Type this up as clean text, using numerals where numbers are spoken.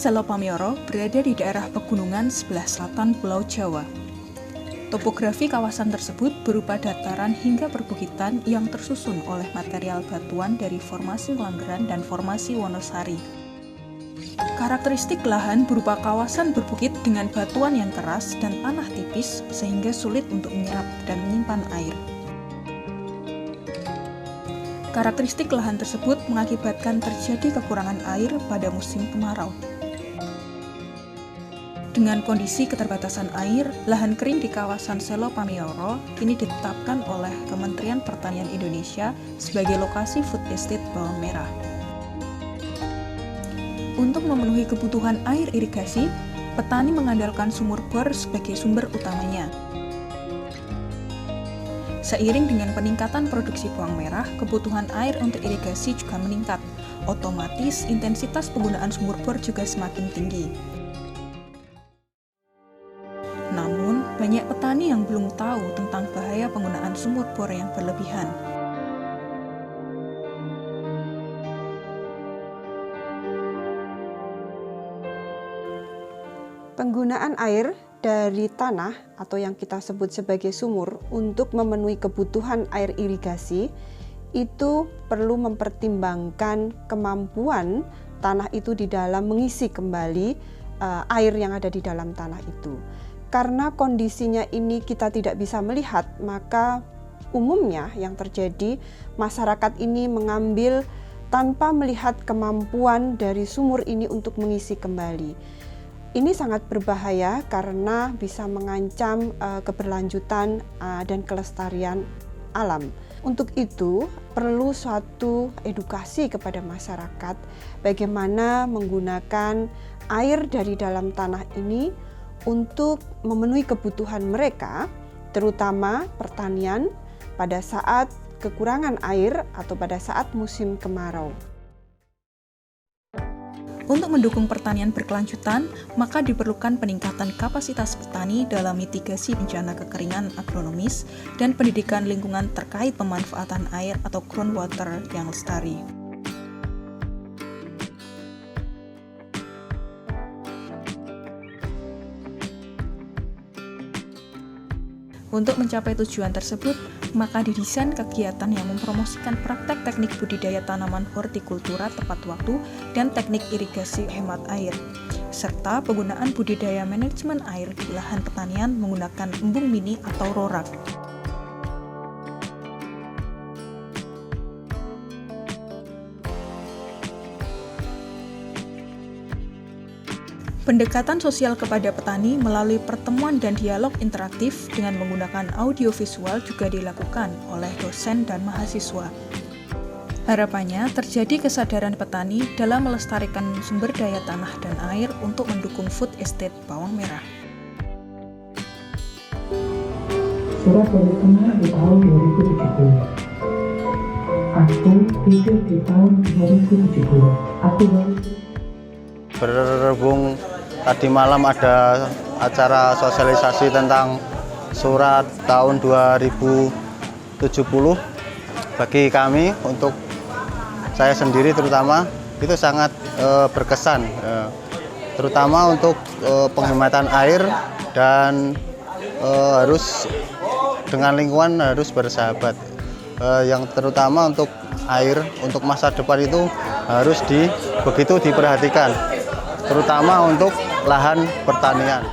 Selo Pamioro berada di daerah pegunungan sebelah selatan Pulau Jawa. Topografi kawasan tersebut berupa dataran hingga perbukitan yang tersusun oleh material batuan dari formasi Langgeran dan formasi Wonosari. Karakteristik lahan berupa kawasan berbukit dengan batuan yang keras dan tanah tipis sehingga sulit untuk menyerap dan menyimpan air. Karakteristik lahan tersebut mengakibatkan terjadi kekurangan air pada musim kemarau. Dengan kondisi keterbatasan air, lahan kering di kawasan Selo Pamioro kini ditetapkan oleh Kementerian Pertanian Indonesia sebagai lokasi food estate bawang merah. Untuk memenuhi kebutuhan air irigasi, petani mengandalkan sumur bor sebagai sumber utamanya. Seiring dengan peningkatan produksi bawang merah, kebutuhan air untuk irigasi juga meningkat. Otomatis, intensitas penggunaan sumur bor juga semakin tinggi. Namun, banyak petani yang belum tahu tentang bahaya penggunaan sumur bor yang berlebihan. Penggunaan air dari tanah atau yang kita sebut sebagai sumur untuk memenuhi kebutuhan air irigasi itu perlu mempertimbangkan kemampuan tanah itu di dalam mengisi kembali air yang ada di dalam tanah itu. Karena kondisinya ini kita tidak bisa melihat, maka umumnya yang terjadi masyarakat ini mengambil tanpa melihat kemampuan dari sumur ini untuk mengisi kembali. Ini sangat berbahaya karena bisa mengancam keberlanjutan dan kelestarian alam. Untuk itu, perlu suatu edukasi kepada masyarakat bagaimana menggunakan air dari dalam tanah ini untuk memenuhi kebutuhan mereka, terutama pertanian pada saat kekurangan air atau pada saat musim kemarau. Untuk mendukung pertanian berkelanjutan, maka diperlukan peningkatan kapasitas petani dalam mitigasi bencana kekeringan agronomis dan pendidikan lingkungan terkait pemanfaatan air atau groundwater yang lestari. Untuk mencapai tujuan tersebut, maka didesain kegiatan yang mempromosikan praktek teknik budidaya tanaman hortikultura tepat waktu dan teknik irigasi hemat air, serta penggunaan budidaya manajemen air di lahan pertanian menggunakan embung mini atau rorak. Pendekatan sosial kepada petani melalui pertemuan dan dialog interaktif dengan menggunakan audiovisual juga dilakukan oleh dosen dan mahasiswa. Harapannya terjadi kesadaran petani dalam melestarikan sumber daya tanah dan air untuk mendukung food estate bawang merah. Surat dari teman di tahun 2070. Aku hidup di tahun 2070. Aku berhubung tadi malam ada acara sosialisasi tentang surat tahun 2070 bagi kami, untuk saya sendiri terutama itu sangat berkesan, terutama untuk penghematan air dan harus dengan lingkungan harus bersahabat, yang terutama untuk air untuk masa depan itu harus begitu diperhatikan, terutama untuk lahan pertanian.